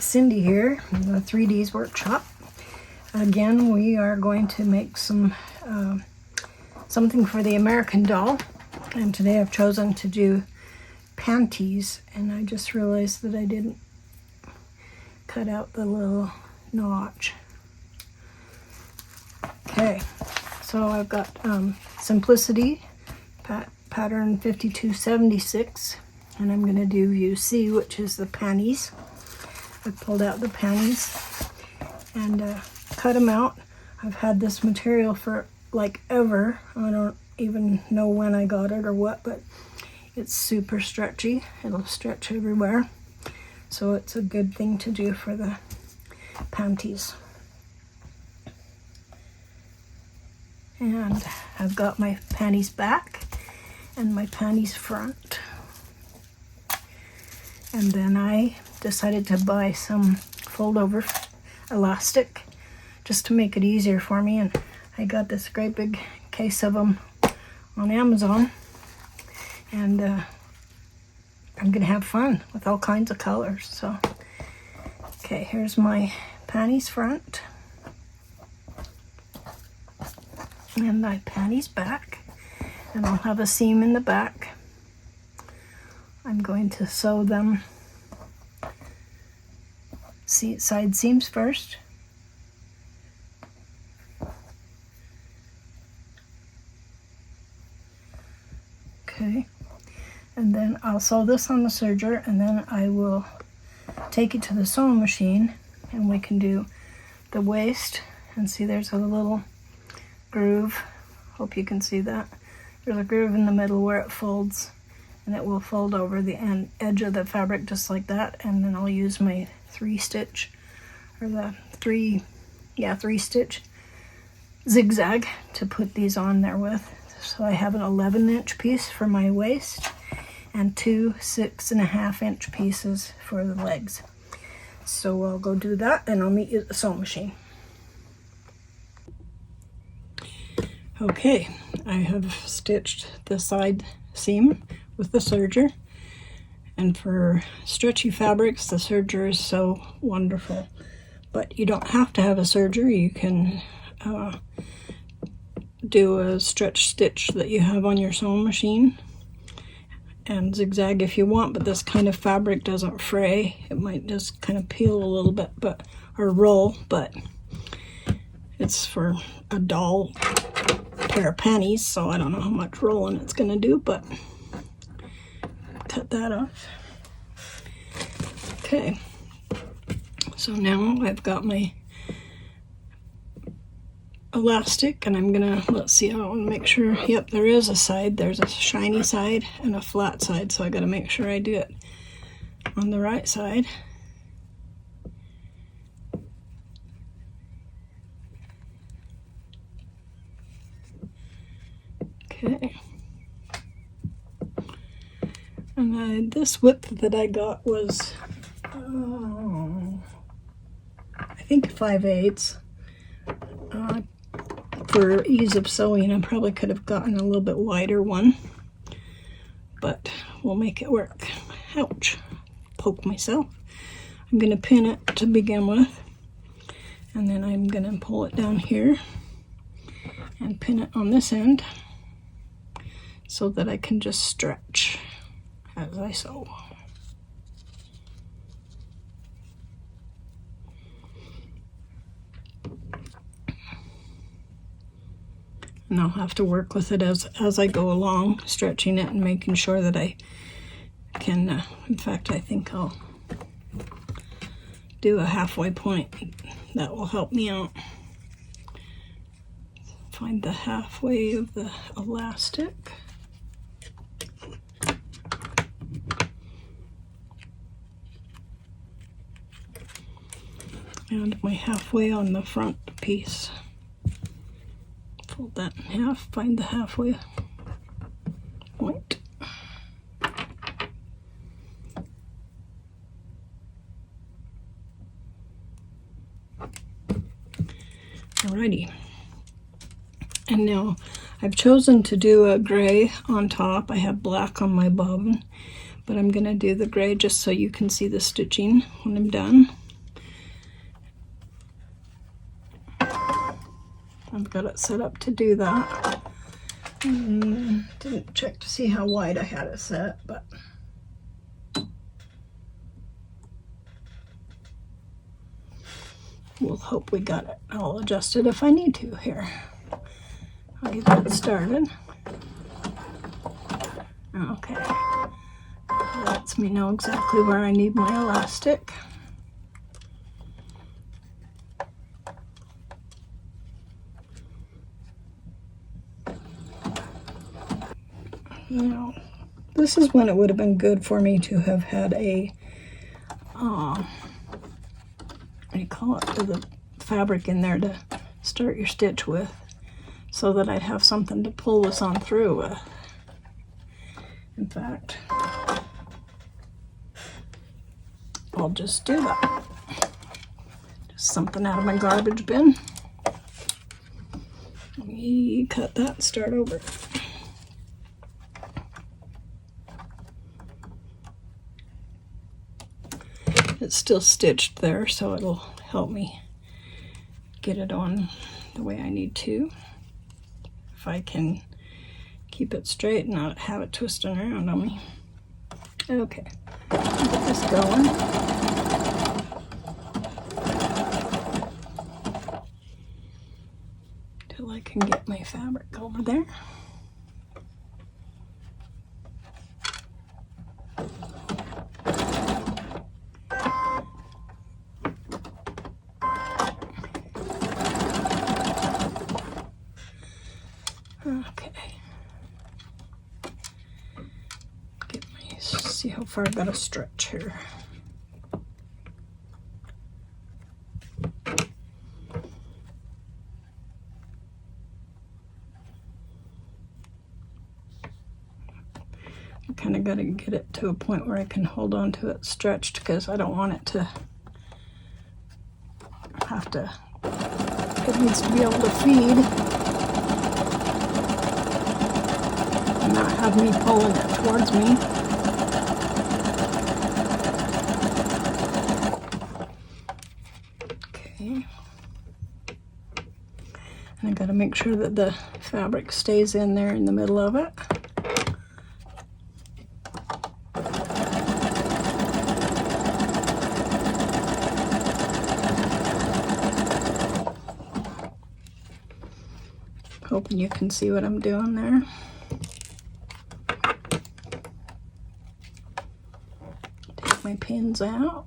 Cindy here in the 3Ds workshop. Again, we are going to make some something for the American doll, and today I've chosen to do panties, and I just realized that I didn't cut out the little notch. Okay, so I've got Simplicity pattern 5276, and I'm going to do view C, which is the panties. I pulled out the panties and cut them out. I've had this material for like ever. I don't even know when I got it or what, but it's super stretchy. It'll stretch everywhere. So it's a good thing to do for the panties. And I've got my panties back and my panties front. And then I decided to buy some fold over elastic just to make it easier for me, and I got this great big case of them on Amazon, and I'm gonna have fun with all kinds of colors. So okay, here's my panties front and my panties back, and I'll have a seam in the back. I'm going to sew them side seams first. Okay, and then I'll sew this on the serger, and then I will take it to the sewing machine and we can do the waist. And see, there's a little groove. Hope you can see that. There's a groove in the middle where it folds, and it will fold over the edge of the fabric just like that. And then I'll use my 3-stitch, or the 3-stitch zigzag to put these on there with. So I have an 11-inch piece for my waist and 2 6.5-inch pieces for the legs. So I'll go do that, and I'll meet you at the sewing machine. Okay, I have stitched the side seam with the serger, and for stretchy fabrics the serger is so wonderful. But you don't have to have a serger. You can do a stretch stitch that you have on your sewing machine and zigzag if you want, but this kind of fabric doesn't fray. It might just kind of peel a little bit, or roll, but it's for a doll pair of panties, so I don't know how much rolling it's gonna do, but cut that off. Okay, so now I've got my elastic, and I'm gonna, let's see, I want to make sure, yep, there is a side, there's a shiny side and a flat side, so I gotta make sure I do it on the right side. Okay, and this width that I got was I think 5/8. For ease of sewing, I probably could have gotten a little bit wider one, but we'll make it work. Ouch, poke myself. I'm going to pin it to begin with, and then I'm going to pull it down here and pin it on this end so that I can just stretch as I sew. And I'll have to work with it as I go along, stretching it and making sure that I can, in fact, I think I'll do a halfway point. That will help me out. Find the halfway of the elastic. And my halfway on the front piece. Fold that in half, find the halfway point. Alrighty. And now I've chosen to do a gray on top. I have black on my bobbin, but I'm going to do the gray just so you can see the stitching when I'm done. I've got it set up to do that. Didn't check to see how wide I had it set, but we'll hope we got it all adjusted if I need to here. I'll get that started. Okay, lets me know exactly where I need my elastic. Now, this is when it would have been good for me to have had a, what do you call it, the fabric in there to start your stitch with, so that I'd have something to pull this on through with. In fact, I'll just do that. Just something out of my garbage bin. Let me cut that and start over. It's still stitched there, so it'll help me get it on the way I need to. If I can keep it straight and not have it twisting around on me. Okay, get this going. Till I can get my fabric over there. Okay. See how far I've got to stretch here. I kind of got to get it to a point where I can hold on to it stretched, because I don't want it to have to, it needs to be able to feed and not have me pulling it towards me. Okay. And I got to make sure that the fabric stays in there in the middle of it. Hoping you can see what I'm doing there. Take my pins out.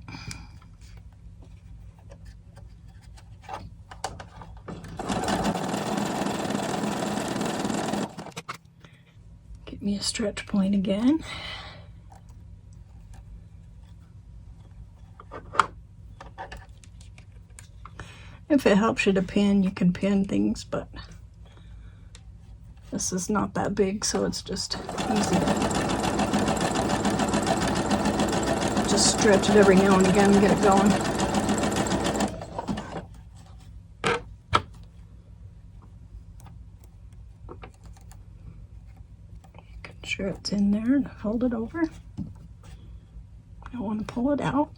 Get me a stretch point again. If it helps you to pin, you can pin things, but this is not that big, so it's just easy to just stretch it every now and again and get it going. Making sure it's in there and fold it over. I don't want to pull it out.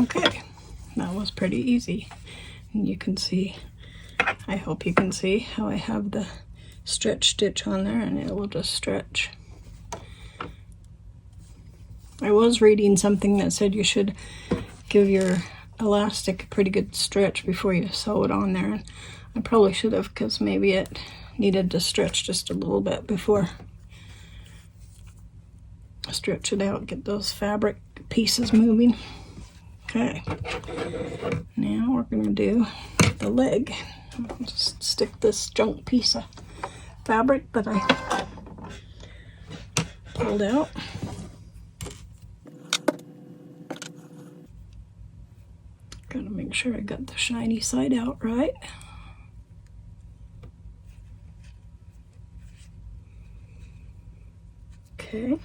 Okay, that was pretty easy. And you can see, I hope you can see how I have the stretch stitch on there, and it will just stretch. I was reading something that said you should give your elastic a pretty good stretch before you sew it on there. And I probably should have, because maybe it needed to stretch just a little bit before I stretch it out, get those fabric pieces moving. Okay, now we're going to do the leg. I'll just stick this junk piece of fabric that I pulled out. Gotta make sure I got the shiny side out right. Okay.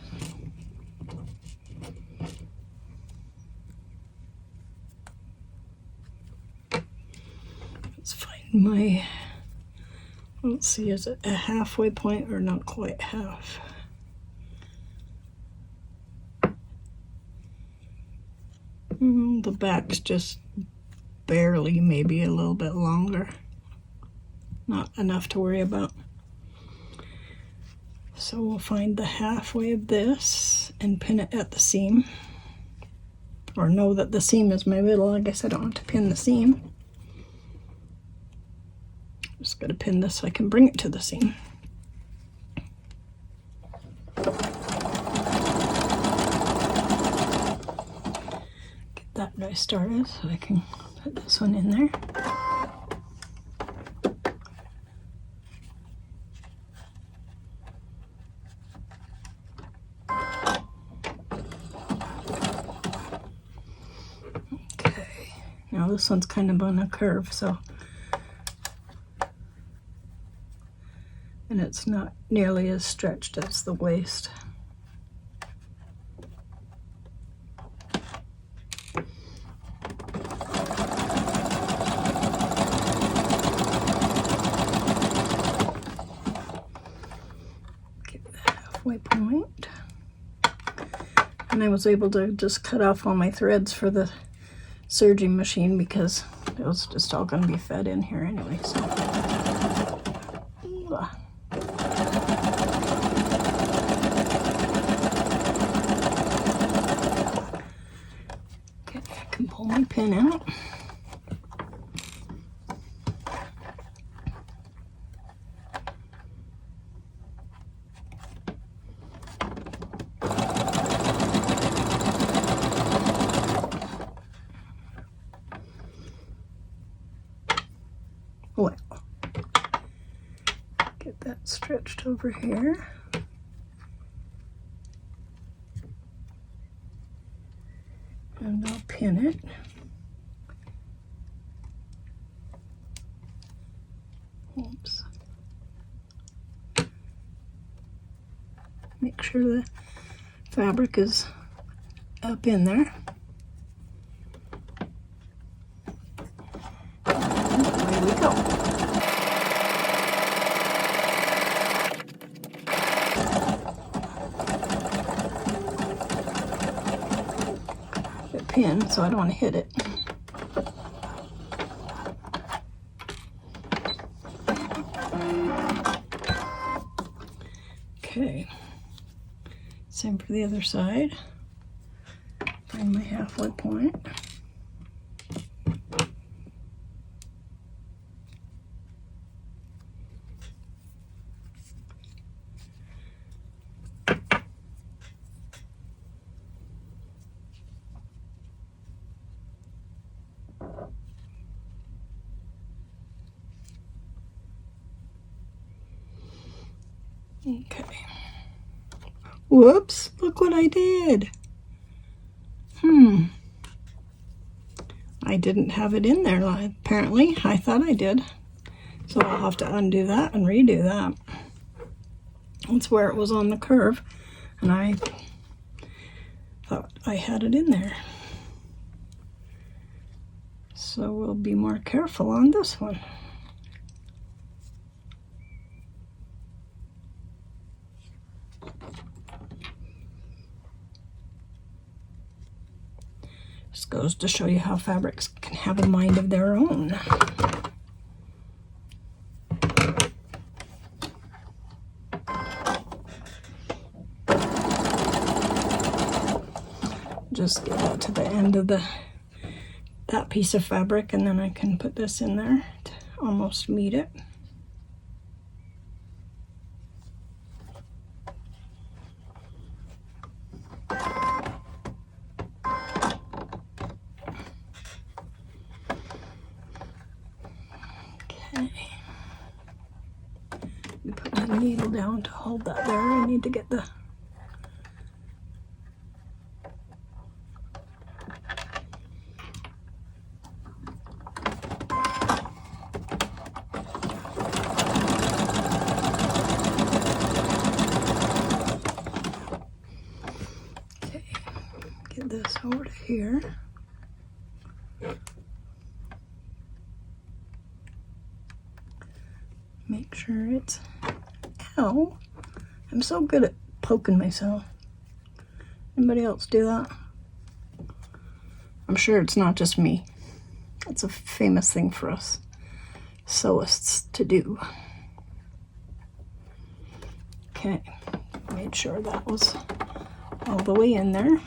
my, let's see, is it a halfway point or not quite half? The back's just barely, maybe a little bit longer. Not enough to worry about. So we'll find the halfway of this and pin it at the seam. Or know that the seam is my middle. I guess I don't have to pin the seam. Just gotta pin this so I can bring it to the seam. Get that guy started so I can put this one in there. Now this one's kind of on a curve, so, and it's not nearly as stretched as the waist. Get the halfway point. And I was able to just cut off all my threads for the serging machine because it was just all going to be fed in here anyway. So okay, I can pull my pin out. Well, get that stretched over here. And I'll pin it. Oops. Make sure the fabric is up in there. There we go. Pin, so I don't want to hit it. Okay, same for the other side. Find my halfway point. Okay. Whoops, look what I did. I didn't have it in there, apparently. I thought I did. So I'll have to undo that and redo that. That's where it was on the curve, and I thought I had it in there. So we'll be more careful on this one. Just goes to show you how fabrics can have a mind of their own. Just get that to the end of that piece of fabric, and then I can put this in there to almost meet it. Put my needle down to hold that there. I need to get the get this over to here. make sure it's, ow, I'm so good at poking myself. Anybody else do that? I'm sure it's not just me. It's a famous thing for us sewists to do. Okay, made sure that was all the way in there.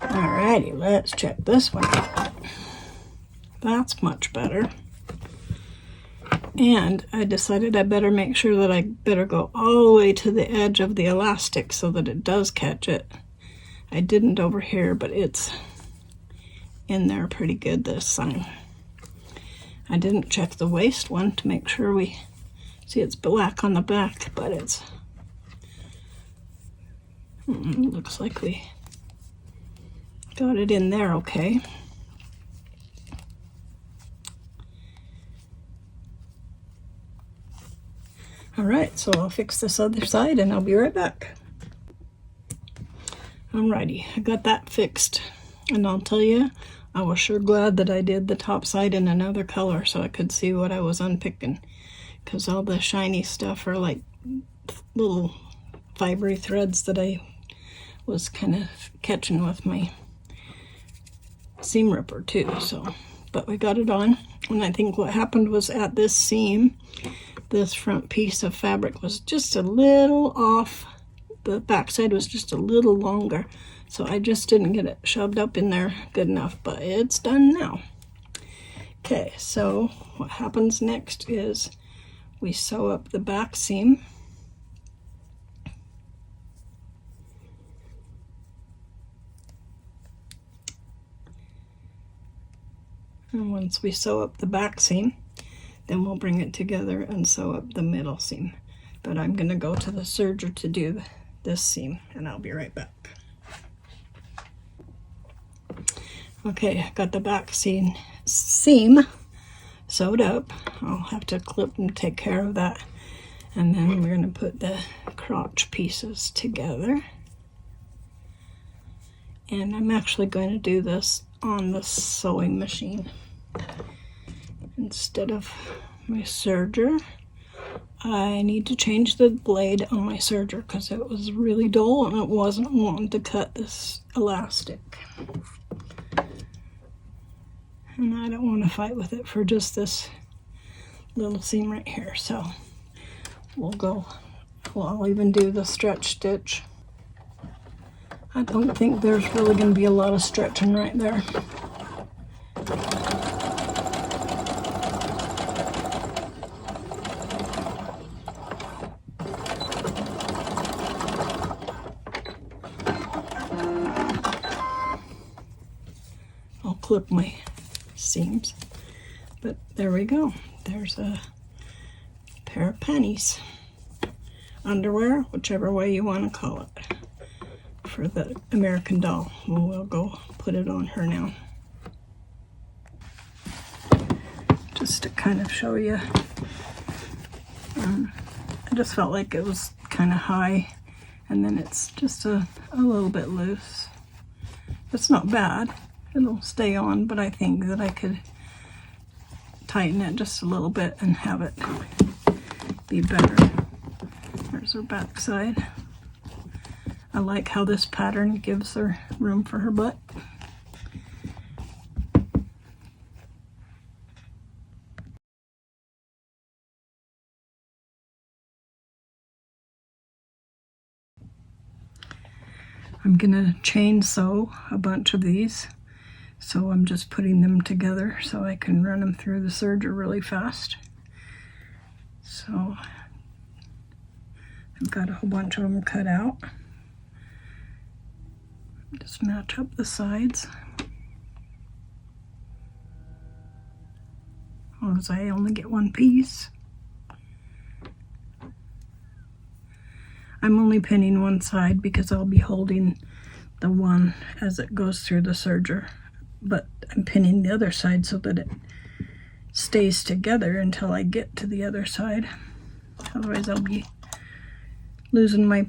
Alrighty, let's check this one out. That's much better. And I decided I better make sure that I better go all the way to the edge of the elastic so that it does catch it. I didn't over here, but it's in there pretty good this time. I didn't check the waist one to make sure we see it's black on the back, but it's looks like we got it in there okay. Alright, so I'll fix this other side and I'll be right back. Alrighty, I got that fixed, and I'll tell you, I was sure glad that I did the top side in another color so I could see what I was unpicking, because all the shiny stuff are like little fibery threads that I was kind of catching with my seam ripper too. So, but we got it on, and I think what happened was at this seam, this front piece of fabric was just a little off. The back side was just a little longer, so I just didn't get it shoved up in there good enough, but it's done now. Okay, so what happens next is we sew up the back seam. And once we sew up the back seam, then we'll bring it together and sew up the middle seam. But I'm going to go to the serger to do this seam, and I'll be right back. Okay, I got the back seam sewed up. I'll have to clip and take care of that. And then we're going to put the crotch pieces together. And I'm actually going to do this on the sewing machine instead of my serger. I need to change the blade on my serger because it was really dull and it wasn't wanting to cut this elastic. And I don't want to fight with it for just this little seam right here. So I'll even do the stretch stitch. I don't think there's really going to be a lot of stretching right there. I'll clip my seams, but there we go. There's a pair of panties, underwear, whichever way you want to call it, for the American Doll. We'll go put it on her now. Just to kind of show you, I just felt like it was kind of high, and then it's just a little bit loose. It's not bad. It'll stay on, but I think that I could tighten it just a little bit and have it be better. There's her back side. I like how this pattern gives her room for her butt. I'm gonna chain sew a bunch of these. So I'm just putting them together so I can run them through the serger really fast. So I've got a whole bunch of them cut out. Just match up the sides. As I only get one piece. I'm only pinning one side because I'll be holding the one as it goes through the serger, but I'm pinning the other side so that it stays together until I get to the other side. Otherwise I'll be losing my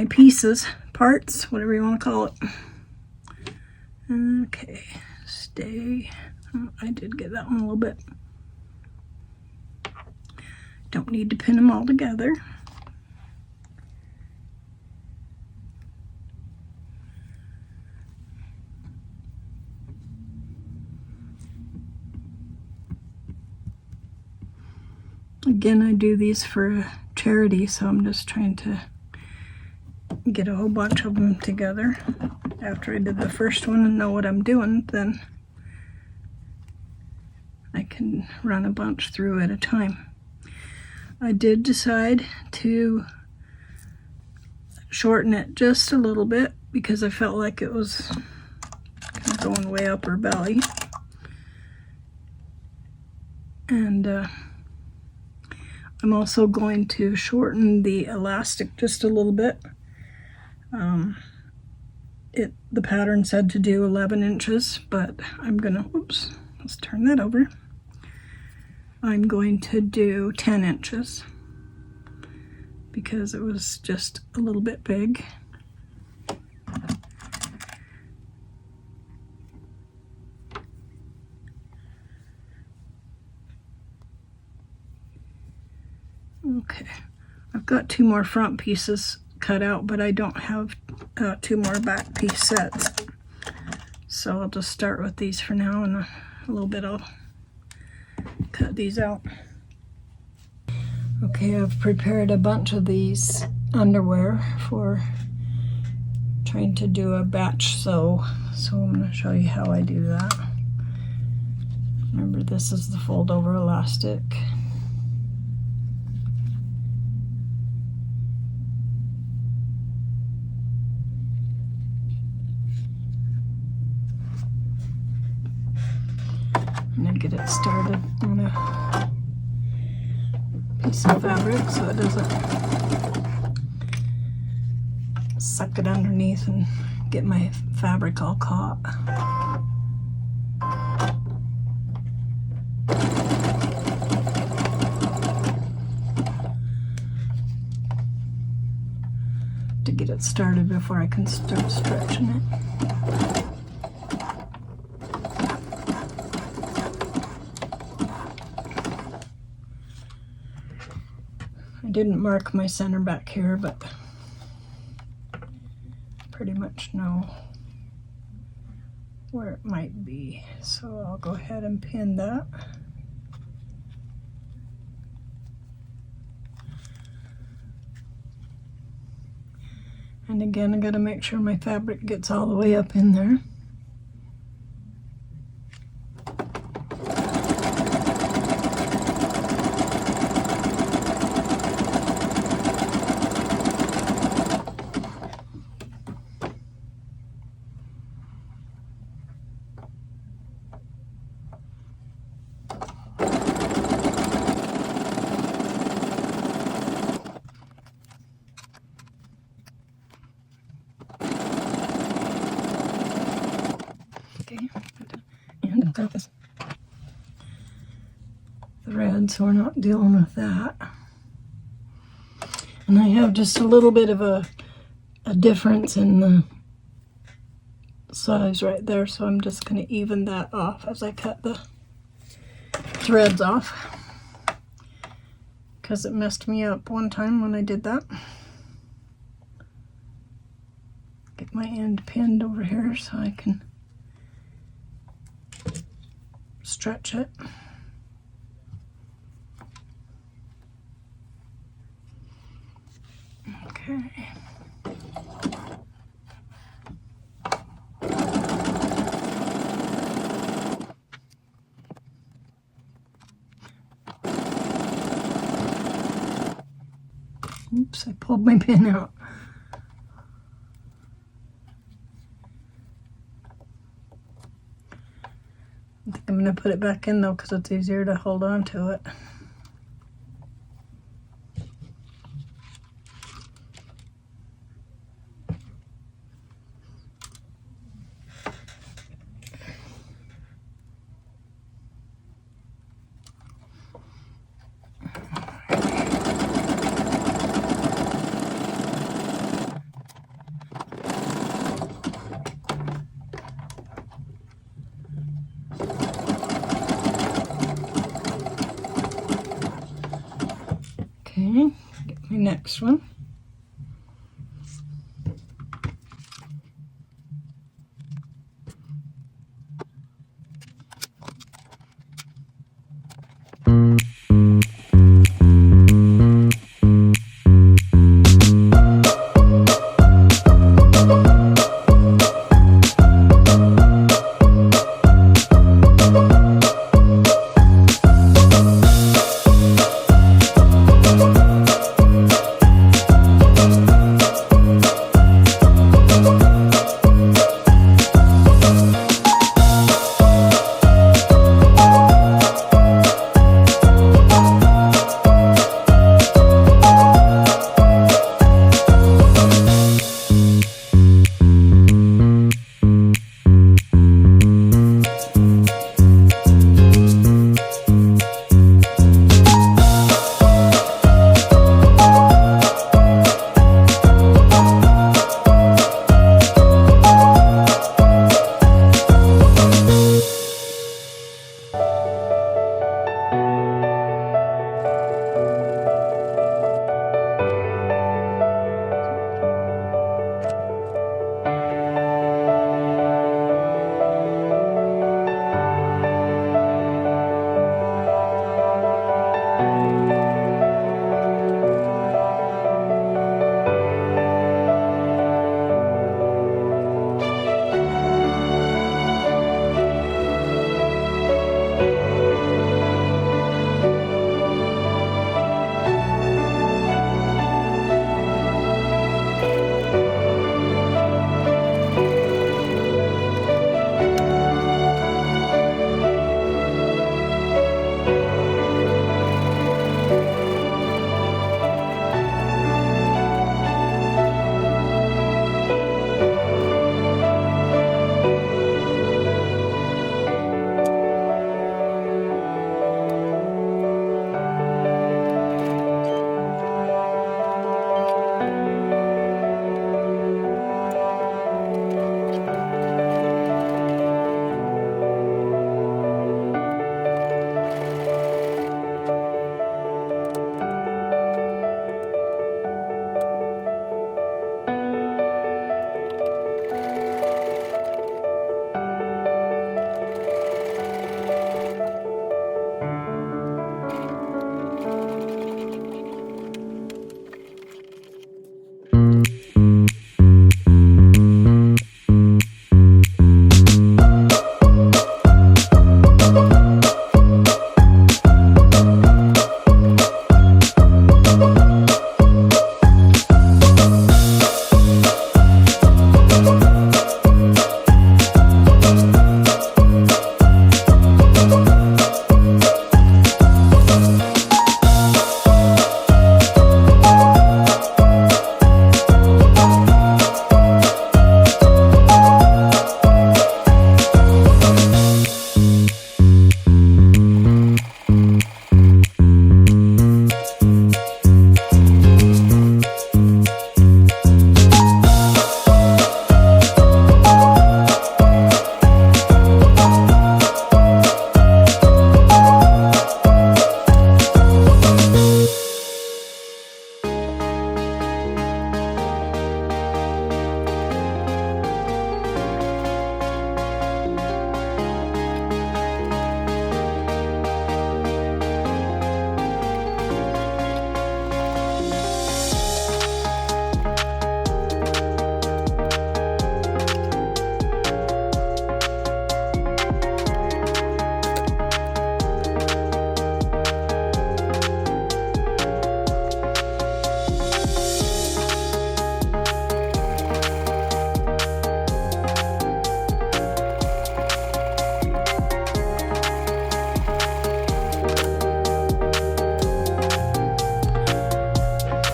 pieces, parts, whatever you want to call it. Okay, stay. Oh, I did get that one a little bit. Don't need to pin them all together. Again, I do these for a charity, so I'm just trying to get a whole bunch of them together. After I did the first one and know what I'm doing, then I can run a bunch through at a time. I did decide to shorten it just a little bit because I felt like it was kind of going way up her belly. And I'm also going to shorten the elastic just a little bit. The pattern said to do 11 inches, but I'm gonna, whoops, let's turn that over. I'm going to do 10 inches because it was just a little bit big. Okay, I've got 2 more front pieces cut out, but I don't have 2 more back piece sets. So I'll just start with these for now, and a little bit I'll cut these out. Okay, I've prepared a bunch of these underwear for trying to do a batch sew. So I'm going to show you how I do that. Remember, this is the fold over elastic. And then get it started on a piece of fabric so it doesn't suck it underneath and get my fabric all caught. To get it started before I can start stretching it. I didn't mark my center back here, but pretty much know where it might be. So I'll go ahead and pin that. And again, I gotta make sure my fabric gets all the way up in there. And I've got this thread, so we're not dealing with that. And I have just a little bit of a difference in the size right there, so I'm just going to even that off as I cut the threads off, because it messed me up one time when I did that. Get my end pinned over here so I can stretch it. Okay. Oops, I pulled my pin out. I'm going to put it back in though because it's easier to hold on to it. Okay, get my next one.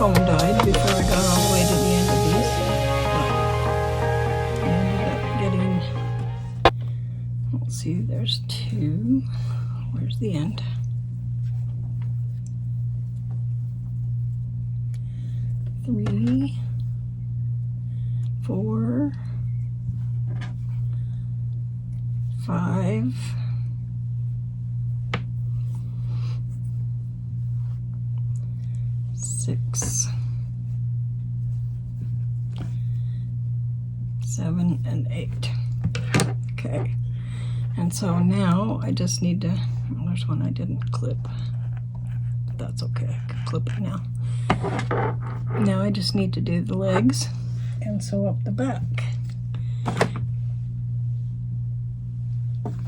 phone died before I got all the way to the end of these. But I ended up getting, let's see, there's 2. Where's the end? 3, 4, 5, 6, 7, and 8. Okay, and so now I just need to, well, there's one I didn't clip, but that's okay, I can clip it now. Now I just need to do the legs and sew up the back.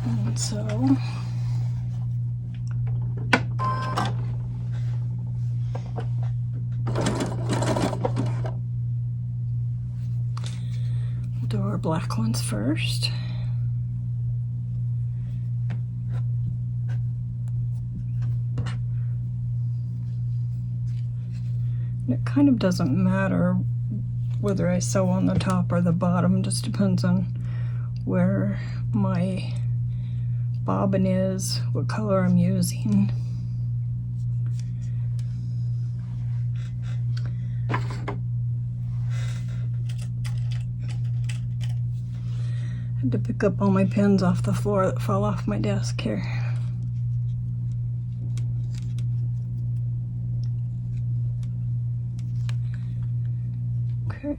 And so we'll do our black ones first. It kind of doesn't matter whether I sew on the top or the bottom, just depends on where my bobbin is, what color I'm using. I had to pick up all my pins off the floor that fell off my desk here. Okay.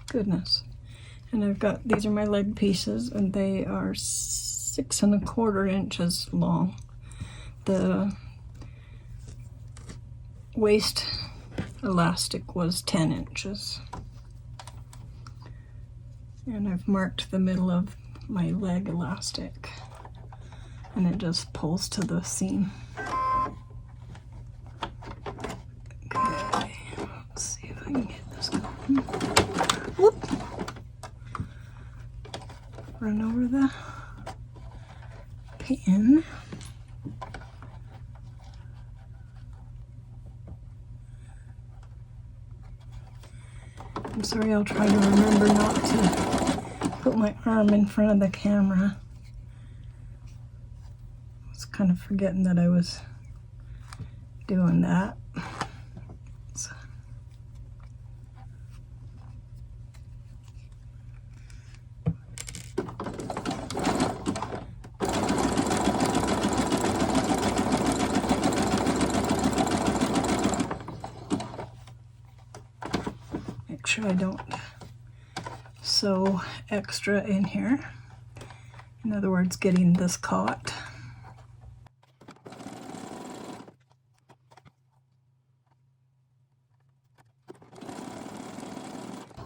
Goodness. And I've got, these are my leg pieces, and they are 6 1/4 inches long. The waist elastic was 10 inches. And I've marked the middle of my leg elastic, and it just pulls to the seam. Okay, let's see if I can get this going. Whoop! Run over the pin. I'm sorry, I'll try to remember not to put my arm in front of the camera. I was kind of forgetting that I was doing that. So. Make sure I don't sew extra in here. In other words, getting this caught.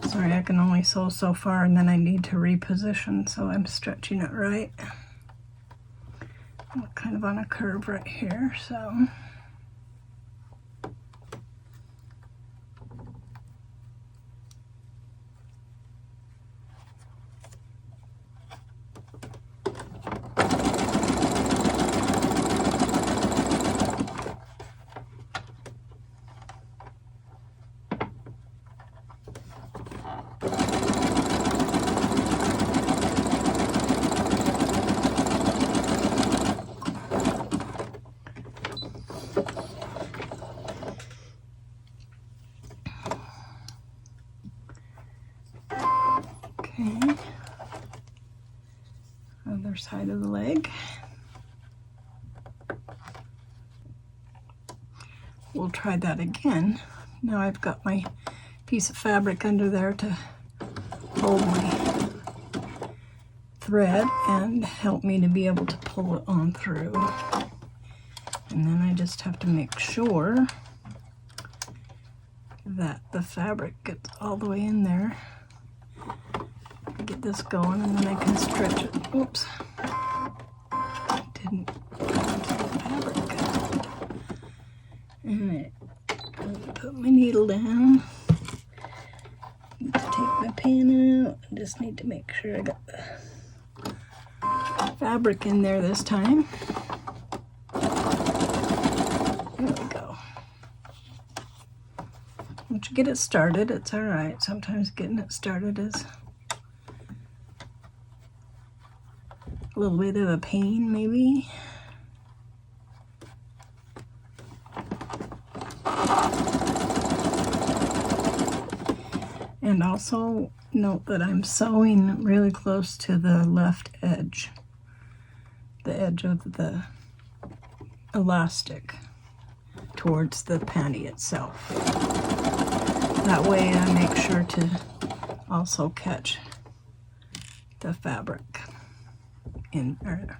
Sorry, I can only sew so far, and then I need to reposition, so I'm stretching it right. I'm kind of on a curve right here, so. Okay, other side of the leg. We'll try that again. Now I've got my piece of fabric under there to hold my thread and help me to be able to pull it on through. And then I just have to make sure that the fabric gets all the way in there. Get this going, and then I can stretch it. Oops. Didn't go into the fabric. And I put my needle down. Need to take my pin out. I just need to make sure I got the fabric in there this time. There we go. Once you get it started, it's all right. Sometimes getting it started is a little bit of a pain, maybe. And also note that I'm sewing really close to the left edge, the edge of the elastic towards the panty itself. That way I make sure to also catch the fabric in there.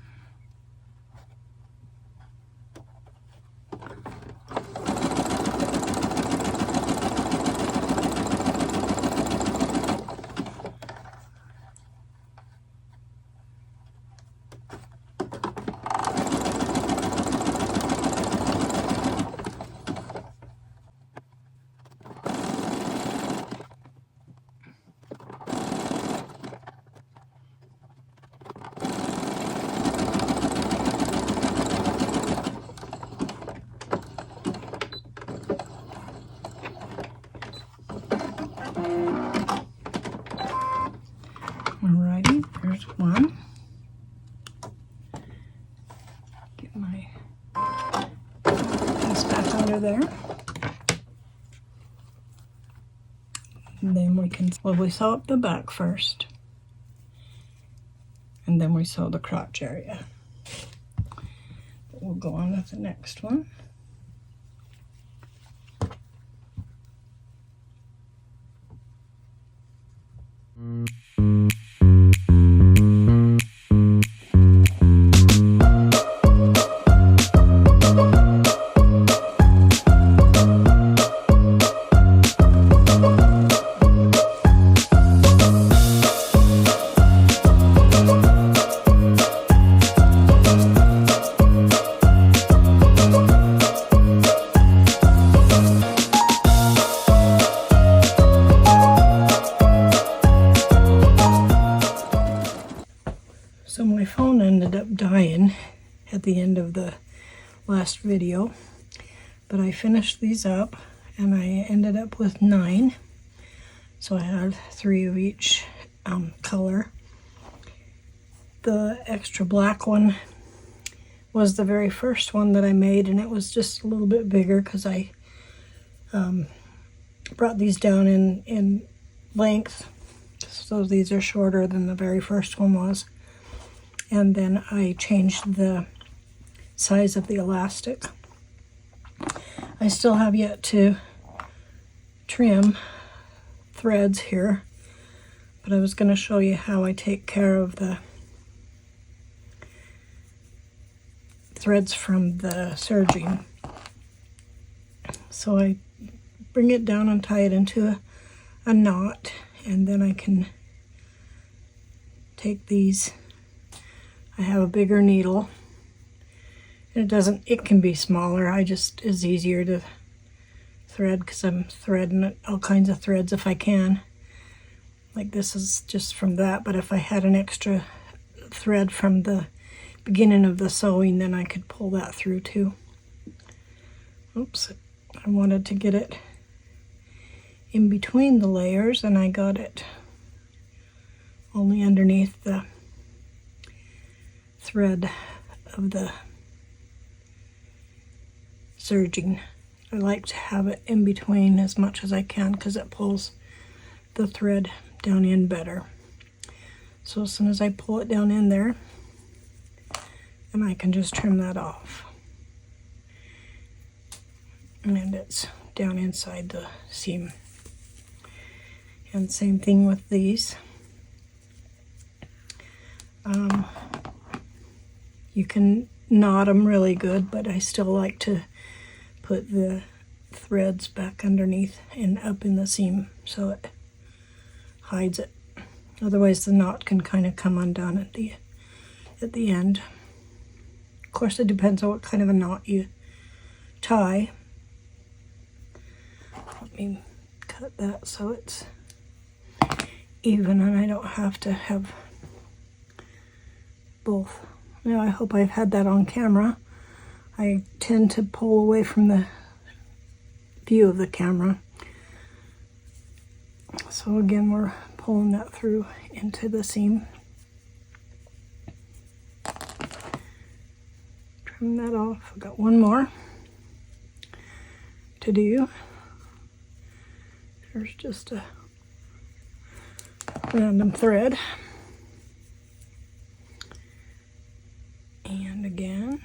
Alrighty, there's one. Get my piece back under there. And then we can, well, we sew up the back first. And then we sew the crotch area. We'll go on with the next one. So my phone ended up dying at the end of the last video, but I finished these up and I ended up with 9. So I had 3 of each color. The extra black one was the very first one that I made, and it was just a little bit bigger because I brought these down in length. So these are shorter than the very first one was. And then I changed the size of the elastic. I still have yet to trim threads here, but I was going to show you how I take care of the threads from the serging. So I bring it down and tie it into a knot, and then I can take these. I have a bigger needle, and it can be smaller. I just is easier to thread because I'm threading all kinds of threads if I can. Like this is just from that, but if I had an extra thread from the beginning of the sewing, then I could pull that through too. Oops, I wanted to get it in between the layers, and I got it only underneath the thread of the serging. I like to have it in between as much as I can because it pulls the thread down in better. So as soon as I pull it down in there, then I can just trim that off. And it's down inside the seam. And same thing with these. You can knot them really good, but I still like to put the threads back underneath and up in the seam so it hides it. Otherwise the knot can kind of come undone at the end. Of course it depends on what kind of a knot you tie. Let me cut that so it's even and I don't have to have both. Now I hope I've had that on camera. I tend to pull away from the view of the camera. So again, we're pulling that through into the seam. Trim that off. I've got one more to do. There's just a random thread. And again.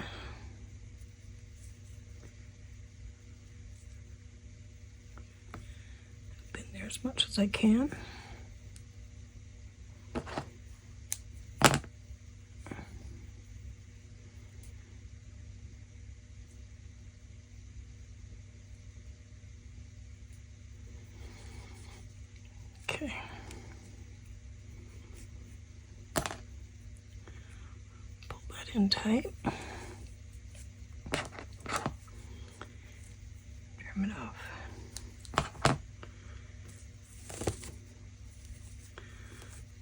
Up in there as much as I can. Okay. Pull that in tight. Trim it off.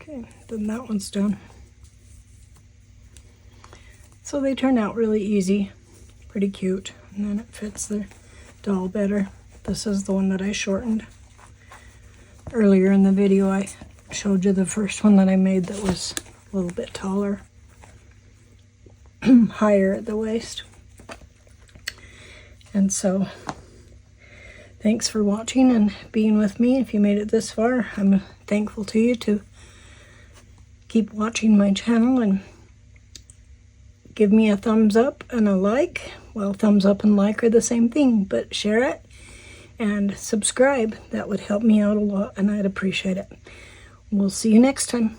Okay, then that one's done. So they turn out really easy, pretty cute, and then it fits the doll better. This is the one that I shortened. Earlier in the video, I showed you the first one that I made that was a little bit taller, higher at the waist. And so, thanks for watching and being with me. If you made it this far, I'm thankful to you to keep watching my channel and give me a thumbs up and a like. Well, thumbs up and like are the same thing, but share it. And subscribe. That would help me out a lot and I'd appreciate it. We'll see you next time.